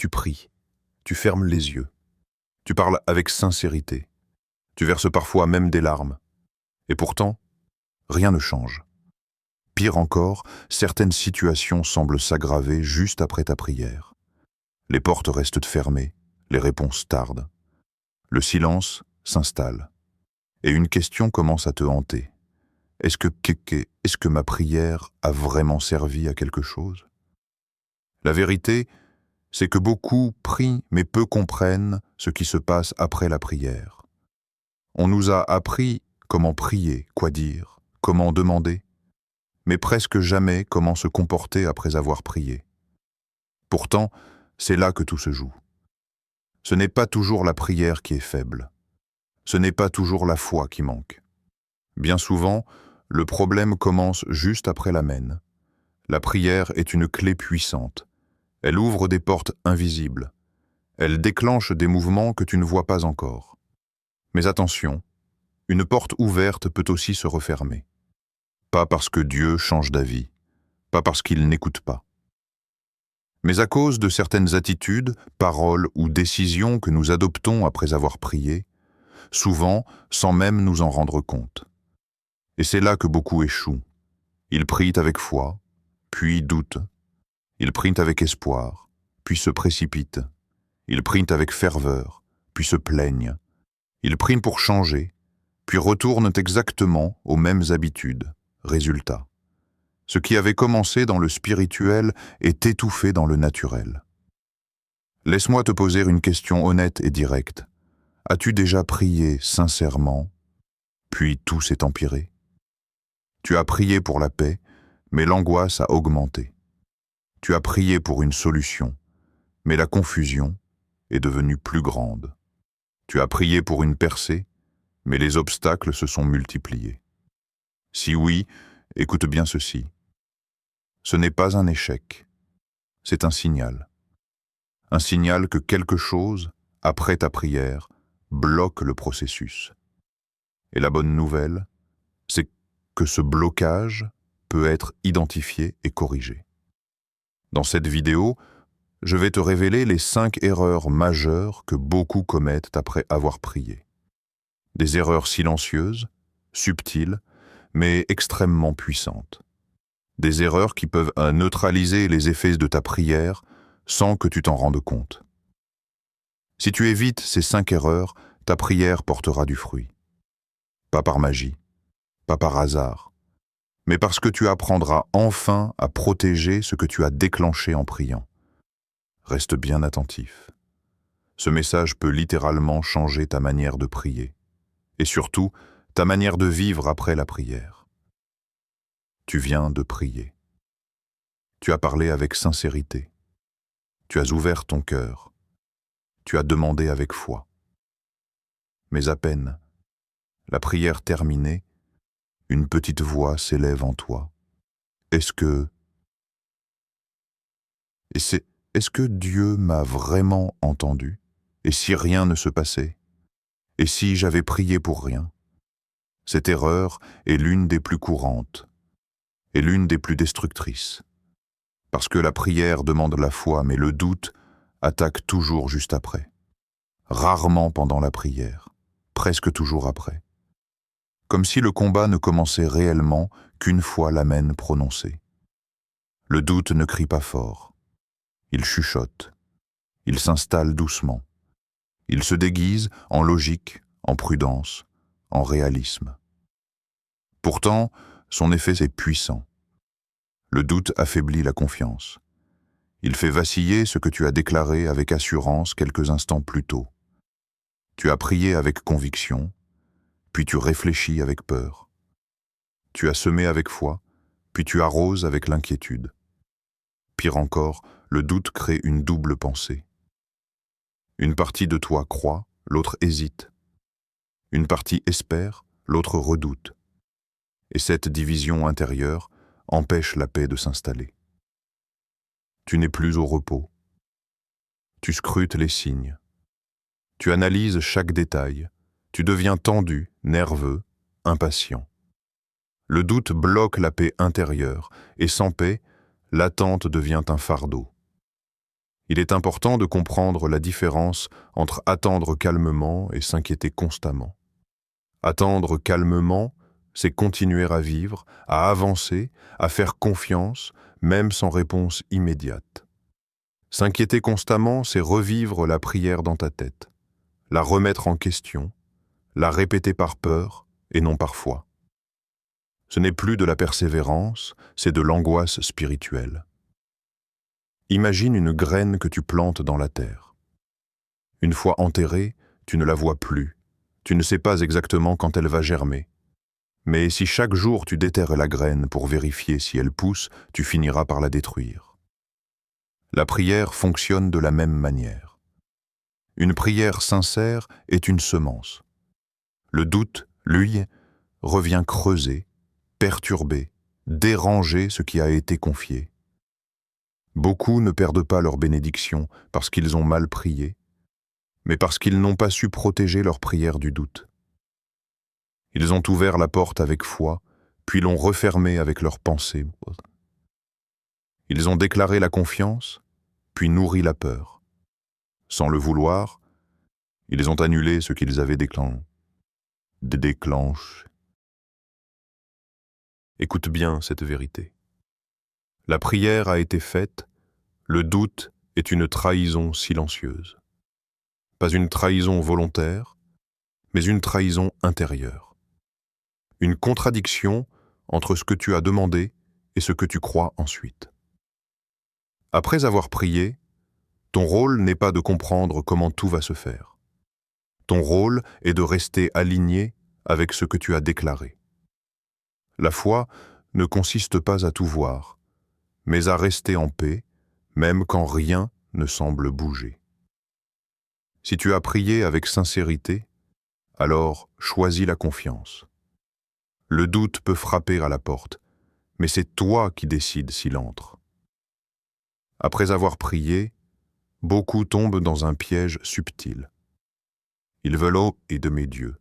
tu pries, tu fermes les yeux, tu parles avec sincérité, tu verses parfois même des larmes. Et pourtant, rien ne change. Pire encore, certaines situations semblent s'aggraver juste après ta prière. Les portes restent fermées, les réponses tardent. Le silence s'installe. Et une question commence à te hanter. Est-ce que ma prière a vraiment servi à quelque chose? La vérité, c'est que beaucoup prient mais peu comprennent ce qui se passe après la prière. On nous a appris comment prier, quoi dire, comment demander, mais presque jamais comment se comporter après avoir prié. Pourtant, c'est là que tout se joue. Ce n'est pas toujours la prière qui est faible. Ce n'est pas toujours la foi qui manque. Bien souvent, le problème commence juste après l'amen. La prière est une clé puissante. Elle ouvre des portes invisibles. Elle déclenche des mouvements que tu ne vois pas encore. Mais attention, une porte ouverte peut aussi se refermer. Pas parce que Dieu change d'avis, pas parce qu'il n'écoute pas. Mais à cause de certaines attitudes, paroles ou décisions que nous adoptons après avoir prié, souvent sans même nous en rendre compte. Et c'est là que beaucoup échouent. Ils prient avec foi, puis doutent. Ils prient avec espoir, puis se précipitent. Ils prient avec ferveur, puis se plaignent. Ils prient pour changer, puis retournent exactement aux mêmes habitudes. Résultat. Ce qui avait commencé dans le spirituel est étouffé dans le naturel. Laisse-moi te poser une question honnête et directe. As-tu déjà prié sincèrement, puis tout s'est empiré? Tu as prié pour la paix, mais l'angoisse a augmenté. Tu as prié pour une solution, mais la confusion est devenue plus grande. Tu as prié pour une percée, mais les obstacles se sont multipliés. Si oui, écoute bien ceci. Ce n'est pas un échec, c'est un signal. Un signal que quelque chose, après ta prière, bloque le processus. Et la bonne nouvelle, c'est que ce blocage peut être identifié et corrigé. Dans cette vidéo, je vais te révéler les 5 erreurs majeures que beaucoup commettent après avoir prié. Des erreurs silencieuses, subtiles, mais extrêmement puissantes. Des erreurs qui peuvent neutraliser les effets de ta prière sans que tu t'en rendes compte. Si tu évites ces 5 erreurs, ta prière portera du fruit. Pas par magie, pas par hasard, mais parce que tu apprendras enfin à protéger ce que tu as déclenché en priant. Reste bien attentif. Ce message peut littéralement changer ta manière de prier, et surtout ta manière de vivre après la prière. Tu viens de prier. Tu as parlé avec sincérité. Tu as ouvert ton cœur. Tu as demandé avec foi. Mais à peine, la prière terminée, une petite voix s'élève en toi. Est-ce que Dieu m'a vraiment entendu? Et si rien ne se passait? Et si j'avais prié pour rien? Cette erreur est l'une des plus courantes et l'une des plus destructrices. Parce que la prière demande la foi, mais le doute attaque toujours juste après. Rarement pendant la prière, presque toujours après. Comme si le combat ne commençait réellement qu'une fois l'amen prononcé. Le doute ne crie pas fort. Il chuchote. Il s'installe doucement. Il se déguise en logique, en prudence, en réalisme. Pourtant, son effet est puissant. Le doute affaiblit la confiance. Il fait vaciller ce que tu as déclaré avec assurance quelques instants plus tôt. Tu as prié avec conviction, puis tu réfléchis avec peur. Tu as semé avec foi, puis tu arroses avec l'inquiétude. Pire encore, le doute crée une double pensée. Une partie de toi croit, l'autre hésite. Une partie espère, l'autre redoute. Et cette division intérieure empêche la paix de s'installer. Tu n'es plus au repos. Tu scrutes les signes. Tu analyses chaque détail. Tu deviens tendu, nerveux, impatient. Le doute bloque la paix intérieure, et sans paix, l'attente devient un fardeau. Il est important de comprendre la différence entre attendre calmement et s'inquiéter constamment. Attendre calmement, c'est continuer à vivre, à avancer, à faire confiance, même sans réponse immédiate. S'inquiéter constamment, c'est revivre la prière dans ta tête, la remettre en question, la répéter par peur et non par foi. Ce n'est plus de la persévérance, c'est de l'angoisse spirituelle. Imagine une graine que tu plantes dans la terre. Une fois enterrée, tu ne la vois plus. Tu ne sais pas exactement quand elle va germer. Mais si chaque jour tu déterres la graine pour vérifier si elle pousse, tu finiras par la détruire. La prière fonctionne de la même manière. Une prière sincère est une semence. Le doute, lui, revient creuser, perturber, déranger ce qui a été confié. Beaucoup ne perdent pas leur bénédiction parce qu'ils ont mal prié, mais parce qu'ils n'ont pas su protéger leur prière du doute. Ils ont ouvert la porte avec foi, puis l'ont refermée avec leurs pensées. Ils ont déclaré la confiance, puis nourri la peur. Sans le vouloir, ils ont annulé ce qu'ils avaient déclenché. Écoute bien cette vérité. La prière a été faite, le doute est une trahison silencieuse. Pas une trahison volontaire, mais une trahison intérieure. Une contradiction entre ce que tu as demandé et ce que tu crois ensuite. Après avoir prié, ton rôle n'est pas de comprendre comment tout va se faire. Ton rôle est de rester aligné avec ce que tu as déclaré. La foi ne consiste pas à tout voir, mais à rester en paix, même quand rien ne semble bouger. Si tu as prié avec sincérité, alors choisis la confiance. Le doute peut frapper à la porte, mais c'est toi qui décides s'il entre. Après avoir prié, beaucoup tombent dans un piège subtil. Ils veulent aimer Dieu.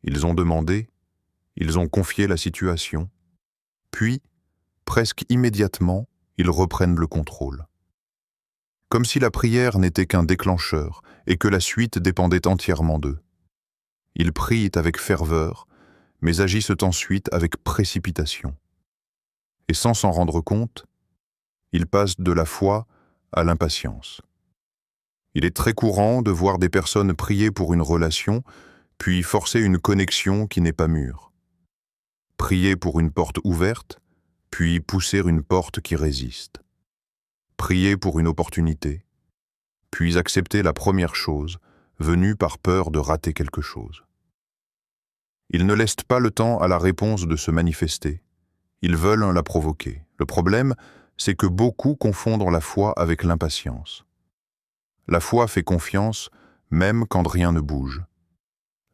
Ils ont demandé, ils ont confié la situation, puis, presque immédiatement, ils reprennent le contrôle. Comme si la prière n'était qu'un déclencheur et que la suite dépendait entièrement d'eux. Ils prient avec ferveur, mais agissent ensuite avec précipitation. Et sans s'en rendre compte, ils passent de la foi à l'impatience. Il est très courant de voir des personnes prier pour une relation, puis forcer une connexion qui n'est pas mûre. Prier pour une porte ouverte, puis pousser une porte qui résiste. Prier pour une opportunité, puis accepter la première chose, venue par peur de rater quelque chose. Ils ne laissent pas le temps à la réponse de se manifester. Ils veulent la provoquer. Le problème, c'est que beaucoup confondent la foi avec l'impatience. La foi fait confiance même quand rien ne bouge.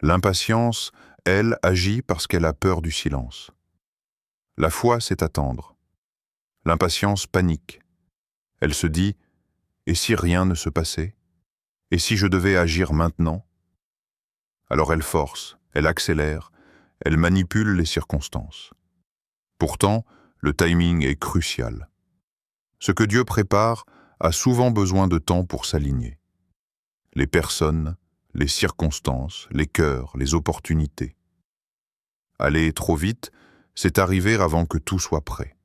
L'impatience, elle, agit parce qu'elle a peur du silence. La foi, c'est attendre. L'impatience panique. Elle se dit « Et si rien ne se passait? Et si je devais agir maintenant ?» Alors elle force, elle accélère, elle manipule les circonstances. Pourtant, le timing est crucial. Ce que Dieu prépare a souvent besoin de temps pour s'aligner. Les personnes, les circonstances, les cœurs, les opportunités. Aller trop vite, c'est arriver avant que tout soit prêt.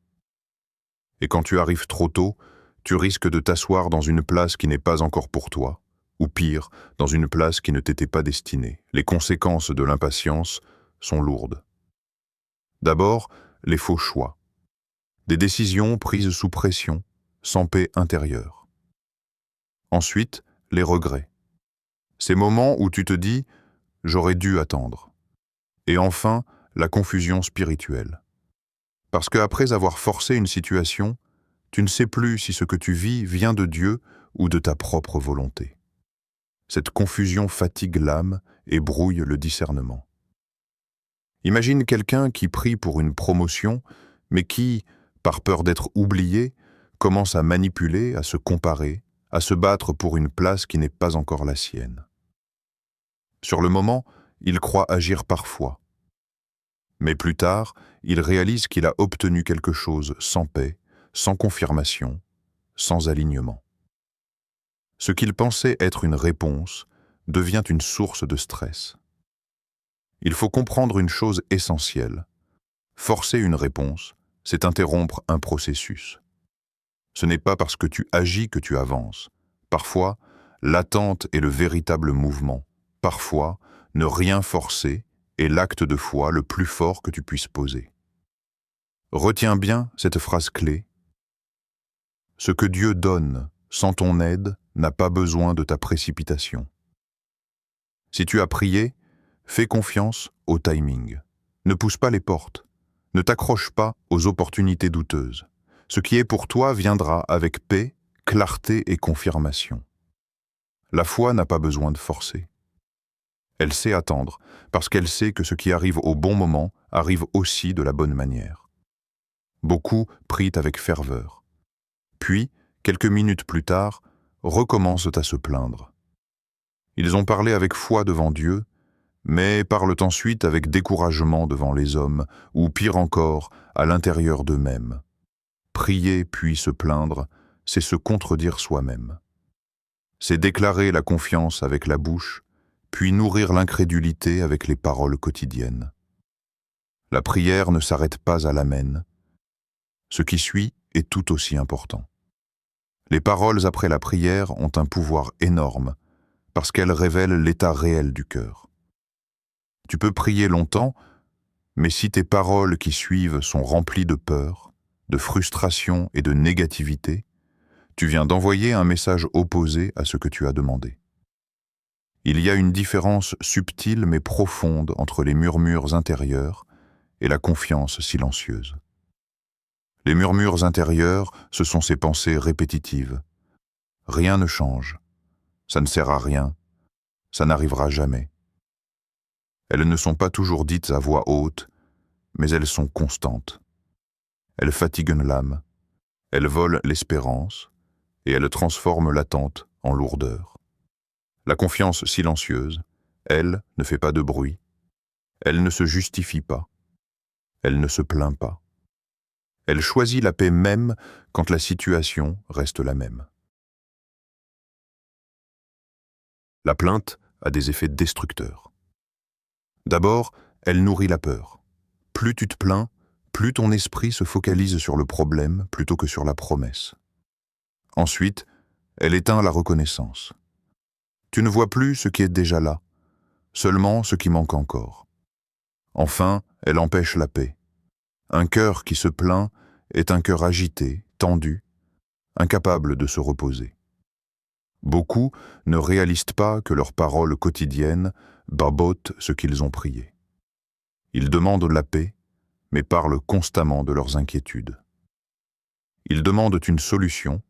Et quand tu arrives trop tôt, tu risques de t'asseoir dans une place qui n'est pas encore pour toi, ou pire, dans une place qui ne t'était pas destinée. Les conséquences de l'impatience sont lourdes. D'abord, les faux choix. Des décisions prises sous pression, sans paix intérieure. Ensuite, les regrets. Ces moments où tu te dis « j'aurais dû attendre ». Et enfin, la confusion spirituelle. Parce qu'après avoir forcé une situation, tu ne sais plus si ce que tu vis vient de Dieu ou de ta propre volonté. Cette confusion fatigue l'âme et brouille le discernement. Imagine quelqu'un qui prie pour une promotion, mais qui, par peur d'être oublié, commence à manipuler, à se comparer, à se battre pour une place qui n'est pas encore la sienne. Sur le moment, il croit agir par foi. Mais plus tard, il réalise qu'il a obtenu quelque chose sans paix, sans confirmation, sans alignement. Ce qu'il pensait être une réponse devient une source de stress. Il faut comprendre une chose essentielle. Forcer une réponse, c'est interrompre un processus. Ce n'est pas parce que tu agis que tu avances. Parfois, l'attente est le véritable mouvement. Parfois, ne rien forcer est l'acte de foi le plus fort que tu puisses poser. Retiens bien cette phrase clé. Ce que Dieu donne sans ton aide n'a pas besoin de ta précipitation. Si tu as prié, fais confiance au timing. Ne pousse pas les portes. Ne t'accroche pas aux opportunités douteuses. Ce qui est pour toi viendra avec paix, clarté et confirmation. La foi n'a pas besoin de forcer. Elle sait attendre, parce qu'elle sait que ce qui arrive au bon moment arrive aussi de la bonne manière. Beaucoup prient avec ferveur. Puis, quelques minutes plus tard, recommencent à se plaindre. Ils ont parlé avec foi devant Dieu, mais parlent ensuite avec découragement devant les hommes, ou pire encore, à l'intérieur d'eux-mêmes. Prier puis se plaindre, c'est se contredire soi-même. C'est déclarer la confiance avec la bouche, puis nourrir l'incrédulité avec les paroles quotidiennes. La prière ne s'arrête pas à l'amen. Ce qui suit est tout aussi important. Les paroles après la prière ont un pouvoir énorme, parce qu'elles révèlent l'état réel du cœur. Tu peux prier longtemps, mais si tes paroles qui suivent sont remplies de peur, de frustration et de négativité, tu viens d'envoyer un message opposé à ce que tu as demandé. Il y a une différence subtile mais profonde entre les murmures intérieurs et la confiance silencieuse. Les murmures intérieurs, ce sont ces pensées répétitives. Rien ne change. Ça ne sert à rien. Ça n'arrivera jamais. Elles ne sont pas toujours dites à voix haute, mais elles sont constantes. Elles fatiguent l'âme, elles volent l'espérance, et elles transforment l'attente en lourdeur. La confiance silencieuse, elle, ne fait pas de bruit, elle ne se justifie pas, elle ne se plaint pas. Elle choisit la paix même quand la situation reste la même. La plainte a des effets destructeurs. D'abord, elle nourrit la peur. Plus tu te plains, plus ton esprit se focalise sur le problème plutôt que sur la promesse. Ensuite, elle éteint la reconnaissance. Tu ne vois plus ce qui est déjà là, seulement ce qui manque encore. Enfin, elle empêche la paix. Un cœur qui se plaint est un cœur agité, tendu, incapable de se reposer. Beaucoup ne réalisent pas que leurs paroles quotidiennes barbotent ce qu'ils ont prié. Ils demandent la paix, mais parlent constamment de leurs inquiétudes. Ils demandent une solution,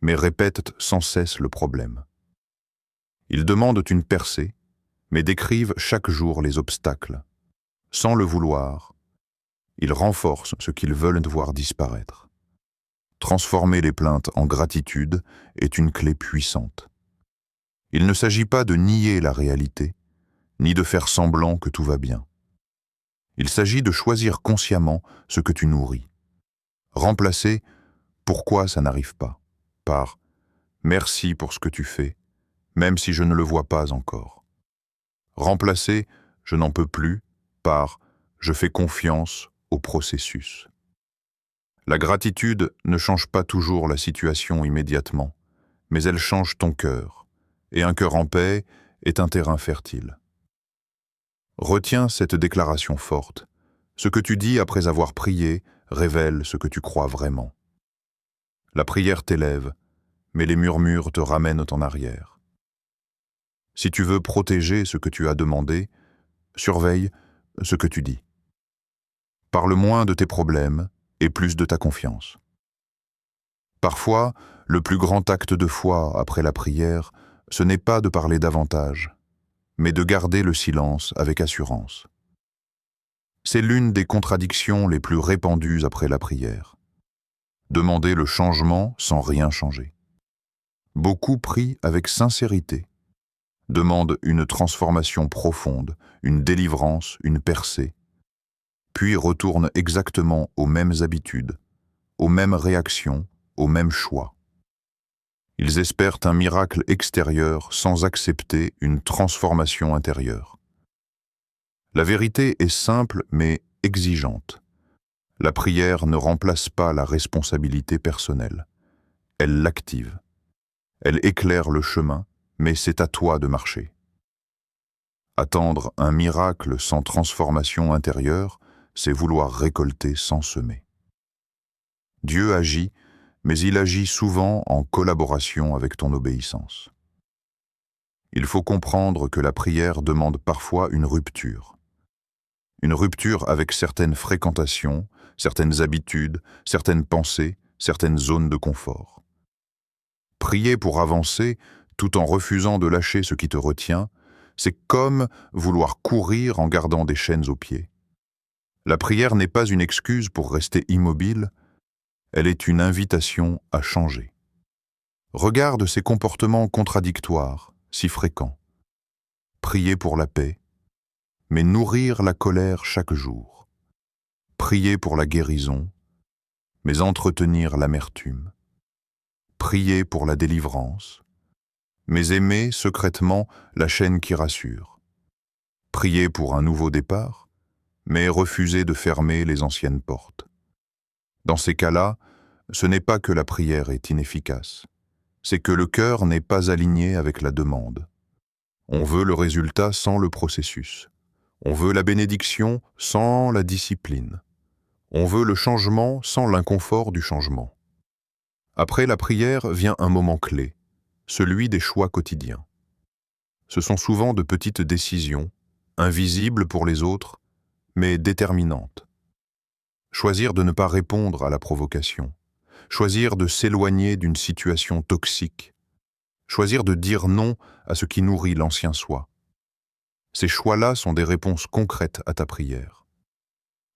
mais répètent sans cesse le problème. Ils demandent une percée, mais décrivent chaque jour les obstacles. Sans le vouloir, ils renforcent ce qu'ils veulent voir disparaître. Transformer les plaintes en gratitude est une clé puissante. Il ne s'agit pas de nier la réalité, ni de faire semblant que tout va bien. Il s'agit de choisir consciemment ce que tu nourris. Remplacer « pourquoi ça n'arrive pas » par « merci pour ce que tu fais, même si je ne le vois pas encore ». Remplacer « je n'en peux plus » par « je fais confiance au processus ». La gratitude ne change pas toujours la situation immédiatement, mais elle change ton cœur, et un cœur en paix est un terrain fertile. Retiens cette déclaration forte. Ce que tu dis après avoir prié révèle ce que tu crois vraiment. La prière t'élève, mais les murmures te ramènent en arrière. Si tu veux protéger ce que tu as demandé, surveille ce que tu dis. Parle moins de tes problèmes et plus de ta confiance. Parfois, le plus grand acte de foi après la prière, ce n'est pas de parler davantage, mais de garder le silence avec assurance. C'est l'une des contradictions les plus répandues après la prière. Demander le changement sans rien changer. Beaucoup prient avec sincérité, demandent une transformation profonde, une délivrance, une percée, puis retournent exactement aux mêmes habitudes, aux mêmes réactions, aux mêmes choix. Ils espèrent un miracle extérieur sans accepter une transformation intérieure. La vérité est simple mais exigeante. La prière ne remplace pas la responsabilité personnelle. Elle l'active. Elle éclaire le chemin, mais c'est à toi de marcher. Attendre un miracle sans transformation intérieure, c'est vouloir récolter sans semer. Dieu agit, mais il agit souvent en collaboration avec ton obéissance. Il faut comprendre que la prière demande parfois une rupture. Une rupture avec certaines fréquentations, certaines habitudes, certaines pensées, certaines zones de confort. Prier pour avancer, tout en refusant de lâcher ce qui te retient, c'est comme vouloir courir en gardant des chaînes aux pieds. La prière n'est pas une excuse pour rester immobile, elle est une invitation à changer. Regarde ces comportements contradictoires, si fréquents. Prier pour la paix, mais nourrir la colère chaque jour. Prier pour la guérison, mais entretenir l'amertume. Prier pour la délivrance, mais aimer secrètement la chaîne qui rassure. Prier pour un nouveau départ, mais refuser de fermer les anciennes portes. Dans ces cas-là, ce n'est pas que la prière est inefficace, c'est que le cœur n'est pas aligné avec la demande. On veut le résultat sans le processus. On veut la bénédiction sans la discipline. On veut le changement sans l'inconfort du changement. Après la prière vient un moment clé, celui des choix quotidiens. Ce sont souvent de petites décisions, invisibles pour les autres, mais déterminantes. Choisir de ne pas répondre à la provocation, choisir de s'éloigner d'une situation toxique, choisir de dire non à ce qui nourrit l'ancien soi. Ces choix-là sont des réponses concrètes à ta prière.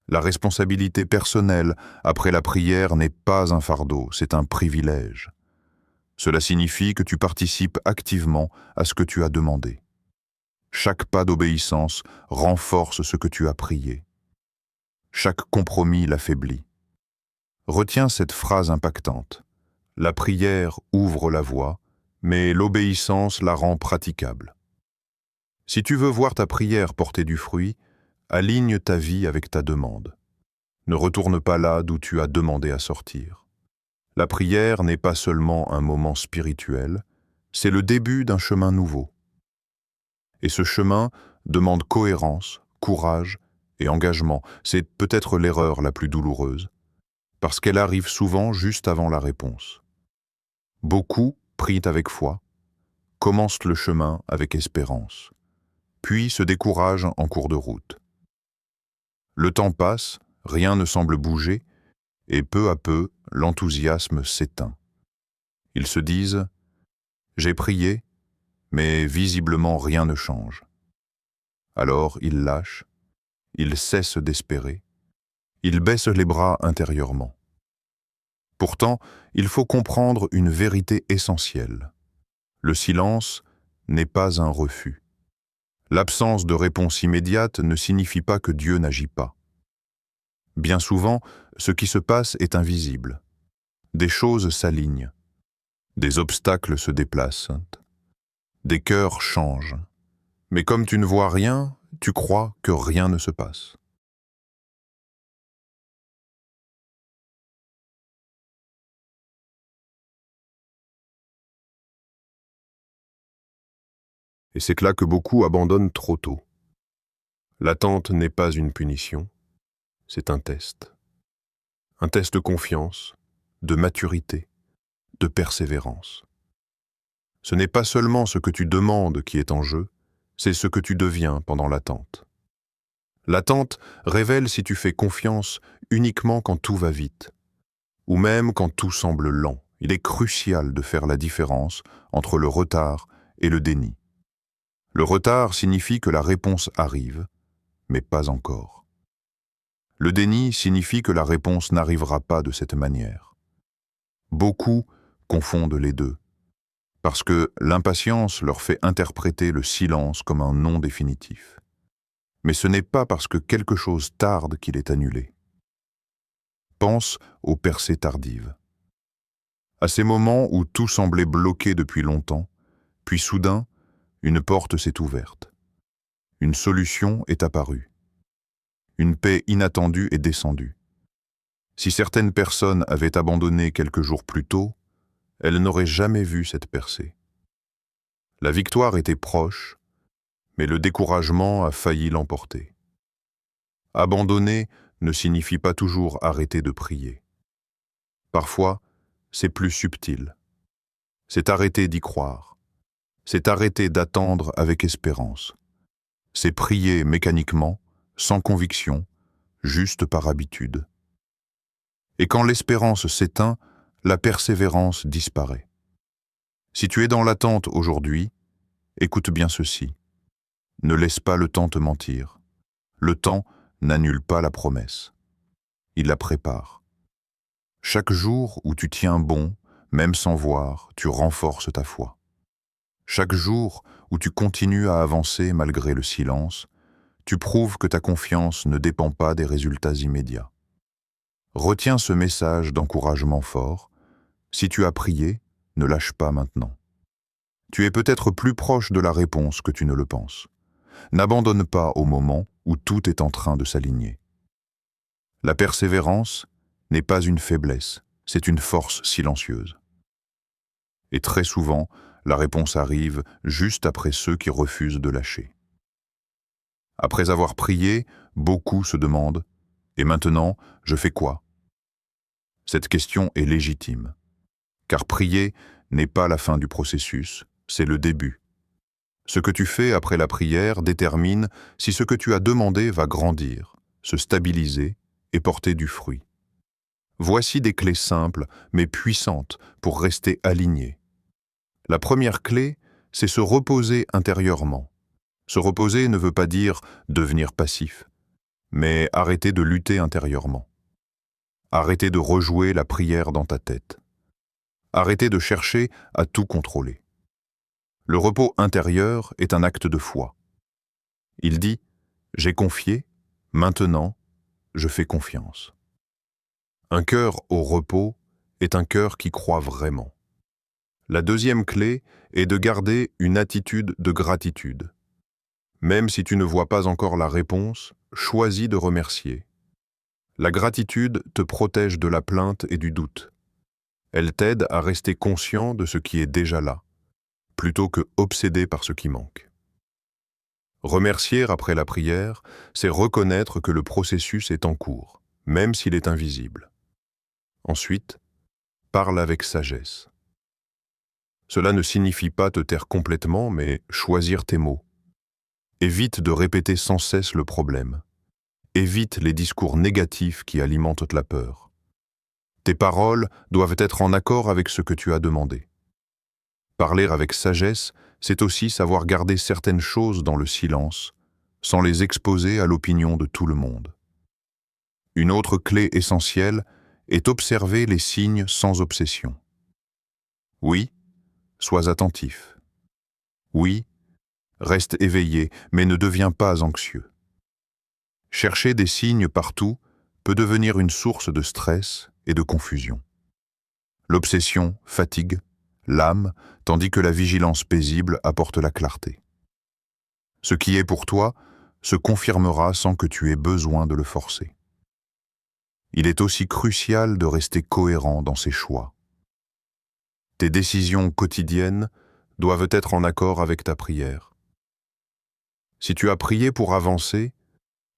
La responsabilité personnelle après la prière n'est pas un fardeau, c'est un privilège. Cela signifie que tu participes activement à ce que tu as demandé. Chaque pas d'obéissance renforce ce que tu as prié. Chaque compromis l'affaiblit. Retiens cette phrase impactante. La prière ouvre la voie, mais l'obéissance la rend praticable. Si tu veux voir ta prière porter du fruit, aligne ta vie avec ta demande. Ne retourne pas là d'où tu as demandé à sortir. La prière n'est pas seulement un moment spirituel, c'est le début d'un chemin nouveau. Et ce chemin demande cohérence, courage et engagement. C'est peut-être l'erreur la plus douloureuse, parce qu'elle arrive souvent juste avant la réponse. Beaucoup prient avec foi, commencent le chemin avec espérance, puis se découragent en cours de route. Le temps passe, rien ne semble bouger, et peu à peu, l'enthousiasme s'éteint. Ils se disent « J'ai prié, mais visiblement rien ne change ». Alors ils lâchent, ils cessent d'espérer, ils baissent les bras intérieurement. Pourtant, il faut comprendre une vérité essentielle. Le silence n'est pas un refus. L'absence de réponse immédiate ne signifie pas que Dieu n'agit pas. Bien souvent, ce qui se passe est invisible. Des choses s'alignent, des obstacles se déplacent, des cœurs changent. Mais comme tu ne vois rien, tu crois que rien ne se passe. Et c'est là que beaucoup abandonnent trop tôt. L'attente n'est pas une punition, c'est un test. Un test de confiance, de maturité, de persévérance. Ce n'est pas seulement ce que tu demandes qui est en jeu, c'est ce que tu deviens pendant l'attente. L'attente révèle si tu fais confiance uniquement quand tout va vite, ou même quand tout semble lent. Il est crucial de faire la différence entre le retard et le déni. Le retard signifie que la réponse arrive, mais pas encore. Le déni signifie que la réponse n'arrivera pas de cette manière. Beaucoup confondent les deux, parce que l'impatience leur fait interpréter le silence comme un non définitif. Mais ce n'est pas parce que quelque chose tarde qu'il est annulé. Pense aux percées tardives. À ces moments où tout semblait bloqué depuis longtemps, puis soudain, une porte s'est ouverte. Une solution est apparue. Une paix inattendue est descendue. Si certaines personnes avaient abandonné quelques jours plus tôt, elles n'auraient jamais vu cette percée. La victoire était proche, mais le découragement a failli l'emporter. Abandonner ne signifie pas toujours arrêter de prier. Parfois, c'est plus subtil. C'est arrêter d'y croire. C'est arrêter d'attendre avec espérance. C'est prier mécaniquement, sans conviction, juste par habitude. Et quand l'espérance s'éteint, la persévérance disparaît. Si tu es dans l'attente aujourd'hui, écoute bien ceci. Ne laisse pas le temps te mentir. Le temps n'annule pas la promesse. Il la prépare. Chaque jour où tu tiens bon, même sans voir, tu renforces ta foi. Chaque jour où tu continues à avancer malgré le silence, tu prouves que ta confiance ne dépend pas des résultats immédiats. Retiens ce message d'encouragement fort. Si tu as prié, ne lâche pas maintenant. Tu es peut-être plus proche de la réponse que tu ne le penses. N'abandonne pas au moment où tout est en train de s'aligner. La persévérance n'est pas une faiblesse, c'est une force silencieuse. Et très souvent, la réponse arrive juste après ceux qui refusent de lâcher. Après avoir prié, beaucoup se demandent « Et maintenant, je fais quoi ?» Cette question est légitime, car prier n'est pas la fin du processus, c'est le début. Ce que tu fais après la prière détermine si ce que tu as demandé va grandir, se stabiliser et porter du fruit. Voici des clés simples mais puissantes pour rester aligné. La première clé, c'est se reposer intérieurement. Se reposer ne veut pas dire devenir passif, mais arrêter de lutter intérieurement. Arrêter de rejouer la prière dans ta tête. Arrêter de chercher à tout contrôler. Le repos intérieur est un acte de foi. Il dit « J'ai confié, maintenant, je fais confiance ». Un cœur au repos est un cœur qui croit vraiment. La deuxième clé est de garder une attitude de gratitude. Même si tu ne vois pas encore la réponse, choisis de remercier. La gratitude te protège de la plainte et du doute. Elle t'aide à rester conscient de ce qui est déjà là, plutôt que obsédé par ce qui manque. Remercier après la prière, c'est reconnaître que le processus est en cours, même s'il est invisible. Ensuite, parle avec sagesse. Cela ne signifie pas te taire complètement, mais choisir tes mots. Évite de répéter sans cesse le problème. Évite les discours négatifs qui alimentent la peur. Tes paroles doivent être en accord avec ce que tu as demandé. Parler avec sagesse, c'est aussi savoir garder certaines choses dans le silence, sans les exposer à l'opinion de tout le monde. Une autre clé essentielle est observer les signes sans obsession. Oui, sois attentif. Oui, reste éveillé, mais ne deviens pas anxieux. Chercher des signes partout peut devenir une source de stress et de confusion. L'obsession fatigue l'âme, tandis que la vigilance paisible apporte la clarté. Ce qui est pour toi se confirmera sans que tu aies besoin de le forcer. Il est aussi crucial de rester cohérent dans ses choix. Tes décisions quotidiennes doivent être en accord avec ta prière. Si tu as prié pour avancer,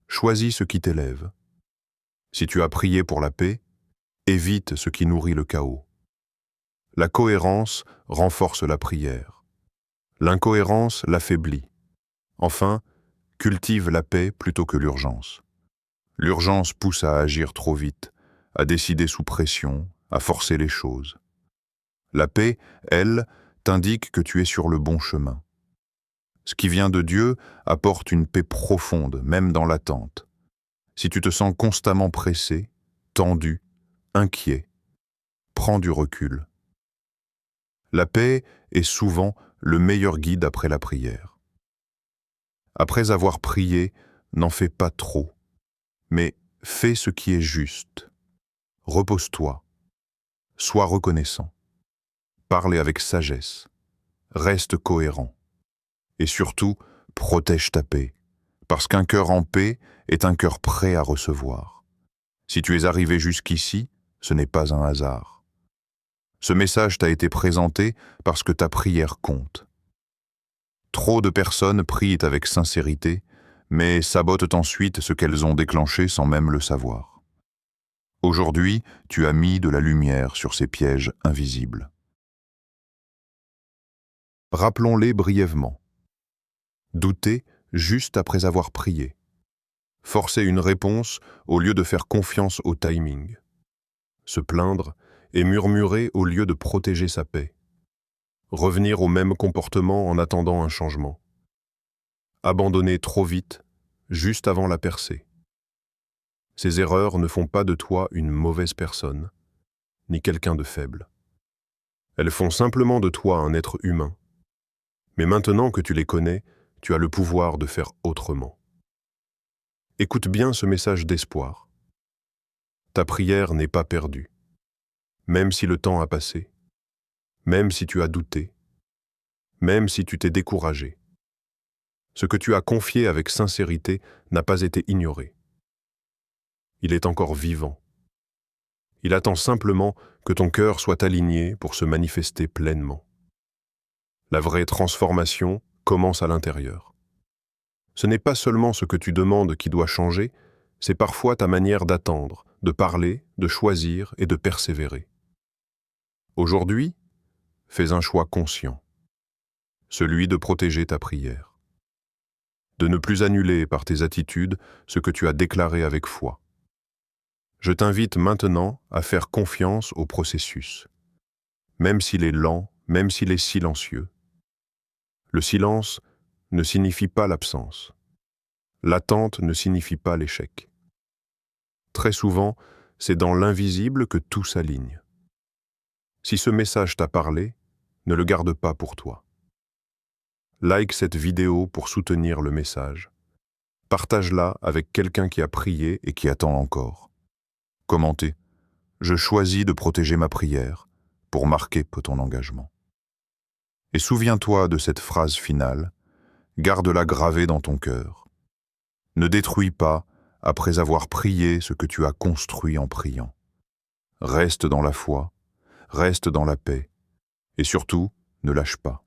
choisis ce qui t'élève. Si tu as prié pour la paix, évite ce qui nourrit le chaos. La cohérence renforce la prière. L'incohérence l'affaiblit. Enfin, cultive la paix plutôt que l'urgence. L'urgence pousse à agir trop vite, à décider sous pression, à forcer les choses. La paix, elle, t'indique que tu es sur le bon chemin. Ce qui vient de Dieu apporte une paix profonde, même dans l'attente. Si tu te sens constamment pressé, tendu, inquiet, prends du recul. La paix est souvent le meilleur guide après la prière. Après avoir prié, n'en fais pas trop, mais fais ce qui est juste. Repose-toi. Sois reconnaissant. Parle avec sagesse. Reste cohérent. Et surtout, protège ta paix, parce qu'un cœur en paix est un cœur prêt à recevoir. Si tu es arrivé jusqu'ici, ce n'est pas un hasard. Ce message t'a été présenté parce que ta prière compte. Trop de personnes prient avec sincérité, mais sabotent ensuite ce qu'elles ont déclenché sans même le savoir. Aujourd'hui, tu as mis de la lumière sur ces pièges invisibles. Rappelons-les brièvement. Douter juste après avoir prié. Forcer une réponse au lieu de faire confiance au timing. Se plaindre et murmurer au lieu de protéger sa paix. Revenir au même comportement en attendant un changement. Abandonner trop vite, juste avant la percée. Ces erreurs ne font pas de toi une mauvaise personne, ni quelqu'un de faible. Elles font simplement de toi un être humain. Mais maintenant que tu les connais, tu as le pouvoir de faire autrement. Écoute bien ce message d'espoir. Ta prière n'est pas perdue. Même si le temps a passé, même si tu as douté, même si tu t'es découragé. Ce que tu as confié avec sincérité n'a pas été ignoré. Il est encore vivant. Il attend simplement que ton cœur soit aligné pour se manifester pleinement. La vraie transformation commence à l'intérieur. Ce n'est pas seulement ce que tu demandes qui doit changer, c'est parfois ta manière d'attendre, de parler, de choisir et de persévérer. Aujourd'hui, fais un choix conscient, celui de protéger ta prière, de ne plus annuler par tes attitudes ce que tu as déclaré avec foi. Je t'invite maintenant à faire confiance au processus, même s'il est lent, même s'il est silencieux. Le silence ne signifie pas l'absence. L'attente ne signifie pas l'échec. Très souvent, c'est dans l'invisible que tout s'aligne. Si ce message t'a parlé, ne le garde pas pour toi. Like cette vidéo pour soutenir le message. Partage-la avec quelqu'un qui a prié et qui attend encore. Commentez. Je choisis de protéger ma prière pour marquer ton engagement. Et souviens-toi de cette phrase finale, garde-la gravée dans ton cœur. Ne détruis pas après avoir prié ce que tu as construit en priant. Reste dans la foi, reste dans la paix, et surtout, ne lâche pas.